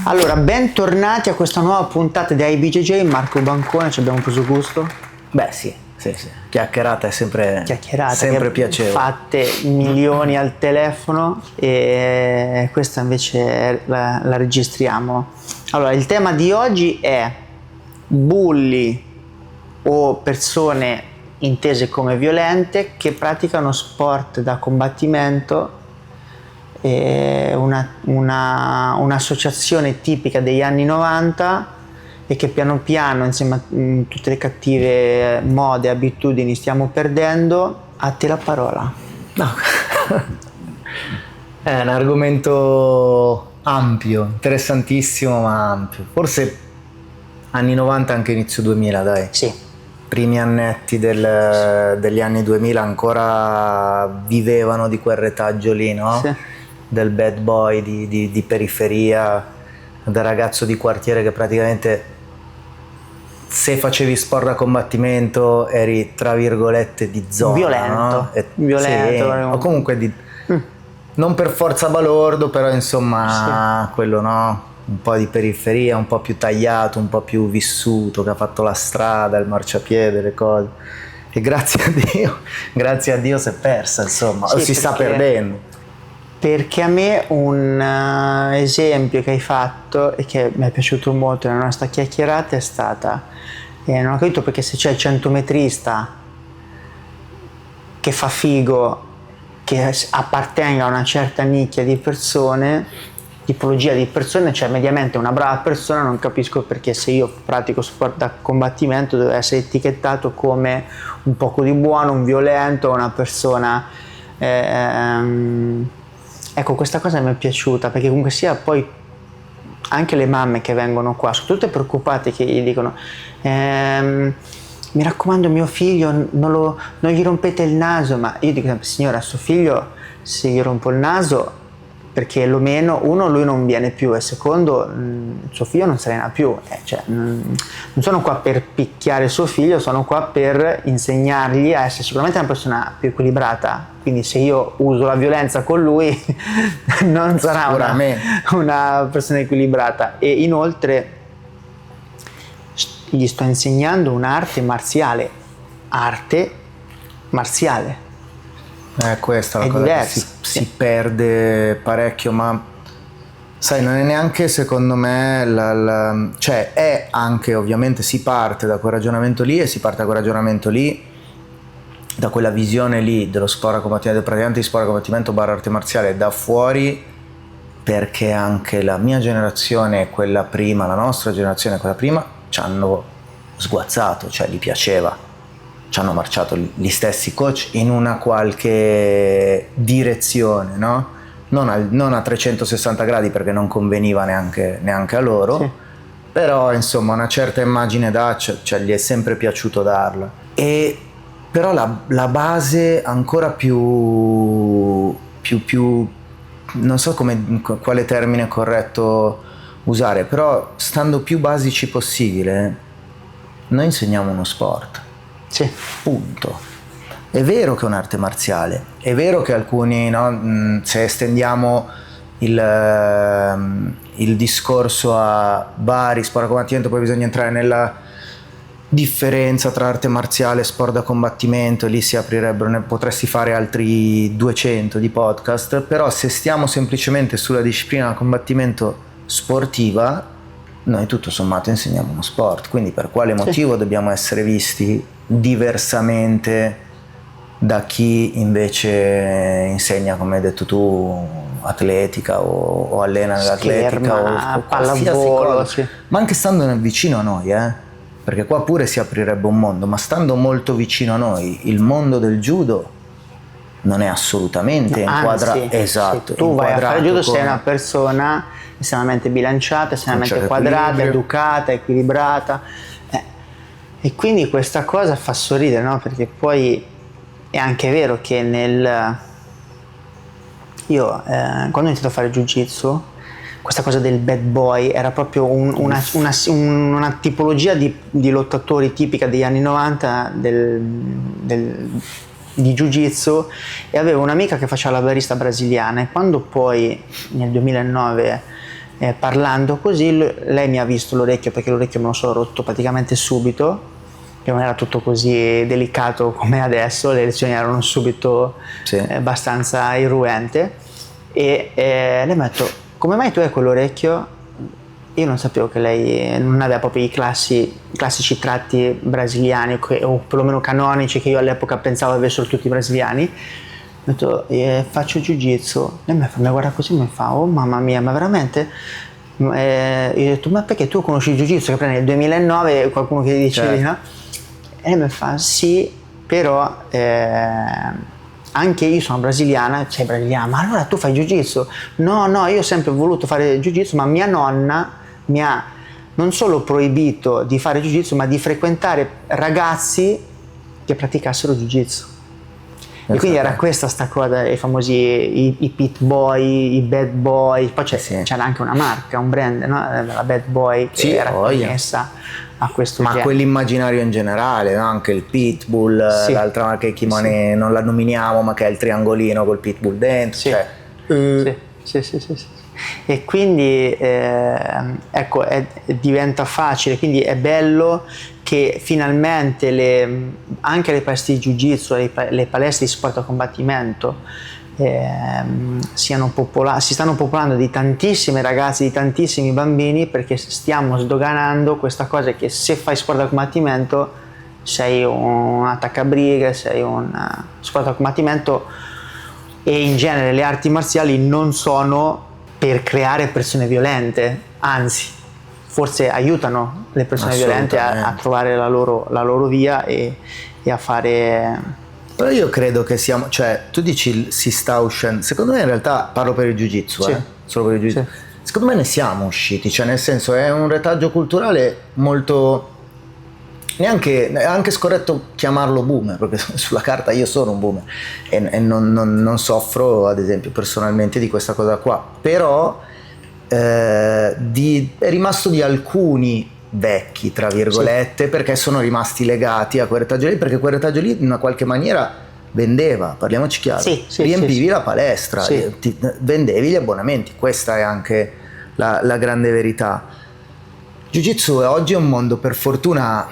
Allora, bentornati a questa nuova puntata di IBJJ. Marco Bancone, ci abbiamo preso gusto? Beh sì. Chiacchierata è sempre piacevole. Fatte milioni al telefono e questa invece la registriamo. Allora, il tema di oggi è bulli o persone intese come violente che praticano sport da combattimento. Un'associazione tipica degli anni 90 e che piano piano, insieme a tutte le cattive mode e abitudini, stiamo perdendo. A te la parola. No. È un argomento ampio, interessantissimo ma ampio. Forse anni 90 anche inizio 2000, dai. Sì. Primi annetti degli anni 2000 ancora vivevano di quel retaggio lì, no? Sì. Del bad boy di periferia, da ragazzo di quartiere che praticamente, se facevi sport da combattimento, eri tra virgolette di zona, violento, no? violento, sì, o comunque non per forza balordo, però insomma sì. Quello, no? Un po' di periferia, un po' più tagliato, un po' più vissuto, che ha fatto la strada, il marciapiede, le cose. E grazie a Dio si è persa, insomma, sì, o si sta perdendo. Perché a me un esempio che hai fatto e che mi è piaciuto molto nella nostra chiacchierata è stata, non ho capito perché se c'è il centometrista che fa figo, che appartenga a una certa nicchia di persone, tipologia di persone, cioè mediamente una brava persona, non capisco perché se io pratico sport da combattimento deve essere etichettato come un poco di buono, un violento, una persona... Ecco, questa cosa mi è piaciuta perché comunque sia poi anche le mamme che vengono qua sono tutte preoccupate, che gli dicono mi raccomando mio figlio non gli rompete il naso, ma io dico sempre, signora, suo figlio se gli rompo il naso perché lo meno, uno, lui non viene più e secondo, suo figlio non se ne ha più, non sono qua per picchiare suo figlio, sono qua per insegnargli a essere sicuramente una persona più equilibrata, quindi se io uso la violenza con lui non sarà una persona equilibrata. E inoltre gli sto insegnando un'arte marziale, Questa è la cosa diversa. Che si perde parecchio, ma sai, non è neanche secondo me cioè è anche, ovviamente si parte da quel ragionamento lì da quella visione lì dello sport a combattimento, del praticante di sport a combattimento / arte marziale da fuori, perché anche la mia generazione e quella prima, la nostra generazione e quella prima ci hanno sguazzato, cioè gli piaceva. Ci hanno marciato gli stessi coach in una qualche direzione, no? Non a 360 gradi perché non conveniva neanche a loro, sì. Però insomma una certa immagine cioè gli è sempre piaciuto darla. E però la base ancora più non so quale termine corretto usare, però stando più basici possibile, noi insegniamo uno sport. Sì. Punto. È vero che è un'arte marziale, è vero che alcuni, no, se estendiamo il discorso a vari sport a combattimento, poi bisogna entrare nella differenza tra arte marziale e sport da combattimento, lì si aprirebbero, ne potresti fare altri 200 di podcast, però se stiamo semplicemente sulla disciplina da combattimento sportiva, noi tutto sommato insegniamo uno sport, quindi per quale motivo dobbiamo essere visti diversamente da chi invece insegna, come hai detto tu, atletica o allena nell'atletica o pallavolo, sì. Ma anche stando vicino a noi, perché qua pure si aprirebbe un mondo, ma stando molto vicino a noi, il mondo del judo non è assolutamente inquadrato. Esatto. Se tu vai a fare judo sei una persona estremamente bilanciata, estremamente quadrata, educata, equilibrata. E quindi questa cosa fa sorridere, no? Perché poi è anche vero che io quando ho iniziato a fare jiu-jitsu, questa cosa del bad boy era proprio una tipologia di lottatori tipica degli anni 90 di jiu-jitsu, e avevo un'amica che faceva la barista brasiliana, e quando poi nel 2009 parlando così, lei mi ha visto l'orecchio, perché l'orecchio me lo sono rotto praticamente subito, che non era tutto così delicato come adesso, le lezioni erano subito abbastanza irruente, e lei mi ha detto: come mai tu hai quell'orecchio? Io non sapevo che lei non aveva proprio i classici tratti brasiliani, o perlomeno canonici, che io all'epoca pensavo avessero tutti i brasiliani. Ho detto: faccio jiu-jitsu. Lei mi guarda così e mi fa: oh mamma mia, ma veramente? Io ho detto: ma perché tu conosci il jiu-jitsu? Che nel 2009 qualcuno che dice di no? E lei mi fa: sì, però anche io sono brasiliana. Sei brasiliana? Ma allora tu fai jiu-jitsu? No, io ho sempre voluto fare jiu-jitsu, ma mia nonna mi ha non solo proibito di fare jiu-jitsu, ma di frequentare ragazzi che praticassero jiu-jitsu. E quindi era questa sta cosa, i famosi i pit boy, i bad boy, poi c'era anche una marca, un brand, no? La Bad Boy, che era connessa a questo genere. Ma quell'immaginario in generale, no? Anche il pitbull, l'altra marca di kimono, non la nominiamo, ma che è il triangolino col pitbull dentro. Sì. E quindi ecco, diventa facile, quindi è bello che finalmente anche le palestre di jiu-jitsu, le palestre di sport a combattimento si stanno popolando di tantissimi ragazzi, di tantissimi bambini, perché stiamo sdoganando questa cosa che se fai sport a combattimento sei un attaccabrighe, sei un sport a combattimento, e in genere le arti marziali non sono per creare persone violente, anzi forse aiutano le persone violente a trovare la loro via e a fare. Però io credo che siamo, cioè tu dici si sta uscendo, secondo me in realtà parlo per il jiu-jitsu, solo per il jiu-jitsu. Secondo me ne siamo usciti, cioè nel senso è un retaggio culturale molto, è anche scorretto chiamarlo boomer, perché sulla carta io sono un boomer e non soffro ad esempio personalmente di questa cosa qua, però è rimasto di alcuni vecchi tra virgolette, perché sono rimasti legati a quel retaggio lì, perché quel retaggio lì in una qualche maniera vendeva, parliamoci chiaro, riempivi la palestra, vendevi gli abbonamenti, questa è anche la grande verità. Jiu-jitsu oggi è un mondo, per fortuna,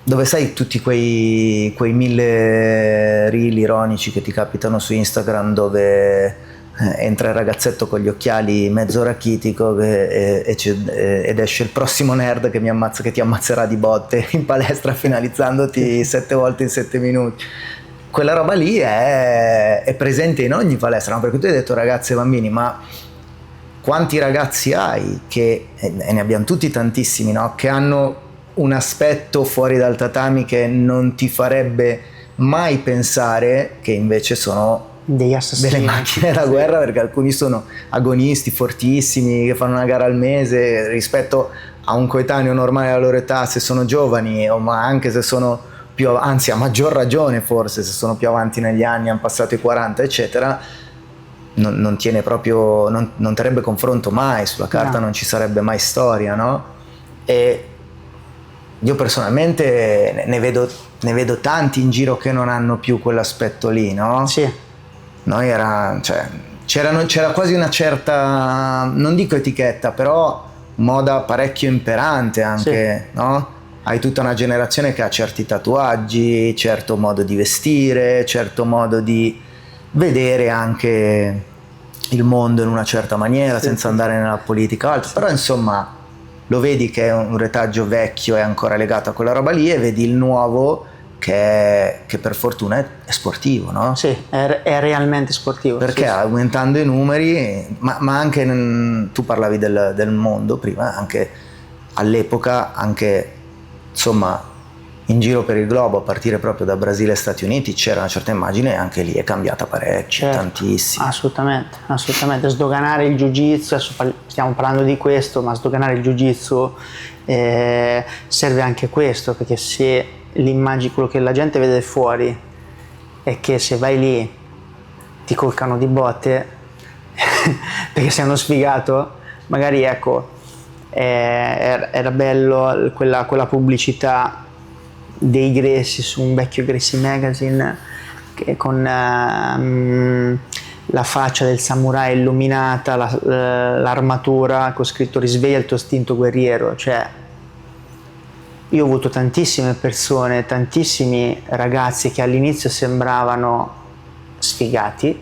dove sai tutti quei 1000 reel ironici che ti capitano su Instagram, dove entra il ragazzetto con gli occhiali mezzo rachitico ed esce il prossimo nerd che ti ammazzerà di botte in palestra finalizzandoti 7 volte in 7 minuti. Quella roba lì è presente in ogni palestra, no? Perché tu hai detto ragazzi e bambini, ma quanti ragazzi hai e ne abbiamo tutti tantissimi, no? Che hanno un aspetto fuori dal tatami che non ti farebbe mai pensare che invece sono degli assassini, delle macchine da guerra, perché alcuni sono agonisti fortissimi che fanno una gara al mese rispetto a un coetaneo normale alla loro età, se sono giovani, ma anche se sono più, anzi a maggior ragione forse se sono più avanti negli anni, hanno passato i 40 eccetera, non tiene proprio, non terrebbe confronto mai, sulla carta non ci sarebbe mai storia, no? E io personalmente ne vedo tanti in giro che non hanno più quell'aspetto lì, no? Noi c'era quasi una certa, non dico etichetta, però moda parecchio imperante anche, no? Hai tutta una generazione che ha certi tatuaggi, certo modo di vestire, certo modo di vedere anche il mondo in una certa maniera, senza andare nella politica o altro, però insomma lo vedi che è un retaggio vecchio, è ancora legato a quella roba lì, e vedi il nuovo che per fortuna è sportivo, no? Sì, è realmente sportivo. Perché aumentando i numeri, ma anche tu parlavi del mondo prima, anche all'epoca, anche insomma in giro per il globo, a partire proprio da Brasile e Stati Uniti, c'era una certa immagine, e anche lì è cambiata parecchio, tantissimo. Assolutamente, sdoganare il jiu-jitsu, adesso stiamo parlando di questo, ma sdoganare il jiu-jitsu serve anche questo, perché se l'immagine, quello che la gente vede fuori è che se vai lì ti colcano di botte perché sei uno sfigato, magari ecco, era bello quella pubblicità dei Grassi su un vecchio Grassi Magazine con la faccia del samurai illuminata, l'armatura con scritto risveglia il tuo istinto guerriero. Cioè, io ho avuto tantissime persone, tantissimi ragazzi che all'inizio sembravano sfigati,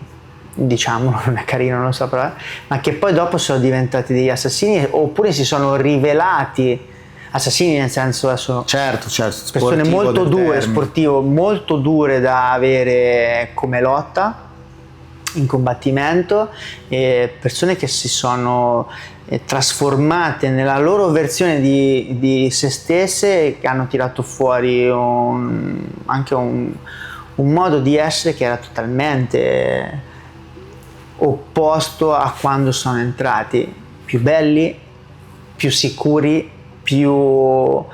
diciamo, non è carino, non lo so, però, ma che poi dopo sono diventati degli assassini, oppure si sono rivelati assassini, nel senso sono certo, persone molto dure, sportivo, molto dure da avere come lotta in combattimento, e persone che si sono trasformate nella loro versione di se stesse e che hanno tirato fuori anche un modo di essere che era totalmente opposto a quando sono entrati, più belli, più sicuri, più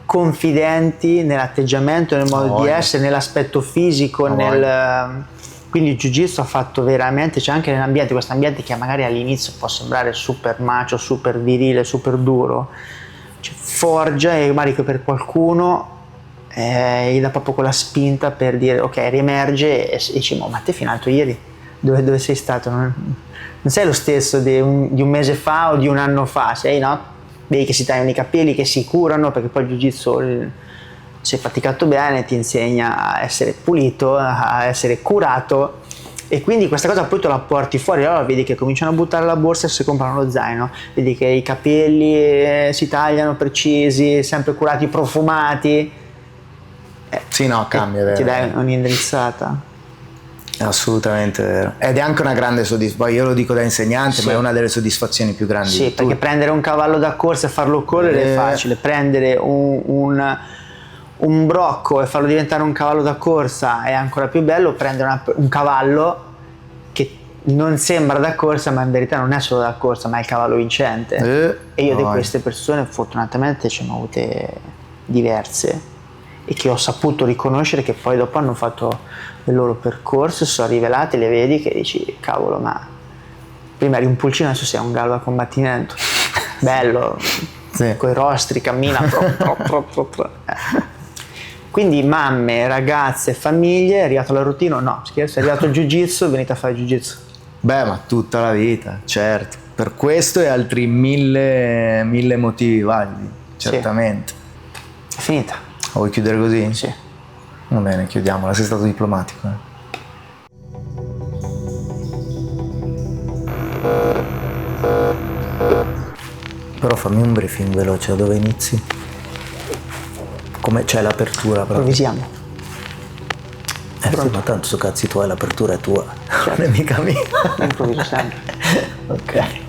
confidenti nell'atteggiamento, nel modo di essere, nell'aspetto fisico, quindi il jiu-jitsu ha fatto veramente, c'è anche nell'ambiente, questo ambiente che magari all'inizio può sembrare super macho, super virile, super duro, cioè, forgia, e magari che per qualcuno gli dà proprio quella spinta per dire ok, riemerge e dici ma te fino all'altro ieri dove sei stato? Non sei lo stesso di un mese fa o di un anno fa, sei, no? Vedi che si tagliano i capelli, che si curano, perché poi il jiu-jitsu, se praticato bene, ti insegna a essere pulito, a essere curato, e quindi questa cosa poi te la porti fuori. Allora vedi che cominciano a buttare la borsa e si comprano lo zaino, vedi che i capelli si tagliano precisi, sempre curati, profumati. Sì, no, cambia, vero. Ti dai un'indrizzata. È assolutamente vero. Ed è anche una grande soddisfazione, io lo dico da insegnante, sì, ma è una delle soddisfazioni più grandi. Sì, perché prendere un cavallo da corsa e farlo correre è facile, prendere un brocco e farlo diventare un cavallo da corsa è ancora più bello. Prendere un cavallo che non sembra da corsa, ma in verità non è solo da corsa, ma è il cavallo vincente. E io di queste persone fortunatamente ce ne ho avute diverse, e che ho saputo riconoscere, che poi dopo hanno fatto il loro percorso, sono rivelati, le vedi che dici cavolo, ma prima eri un pulcino, adesso sei un gallo da combattimento. Bello, sì, coi rostri, cammina Quindi mamme, ragazze, famiglie, è arrivato la routine? No, scherzo, è arrivato il jiu-jitsu, venite a fare jiu-jitsu. Beh, ma tutta la vita, certo, per questo e altri mille motivi validi, certamente. Sì. È finita. Vuoi chiudere così? Sì. Va bene, chiudiamola, sei stato diplomatico. Però fammi un briefing veloce, da dove inizi? Come c'è l'apertura? Improvvisiamo. Sì, ma tanto so cazzi tuoi, l'apertura è tua, non è mica mia. Improvviso sempre. Ok.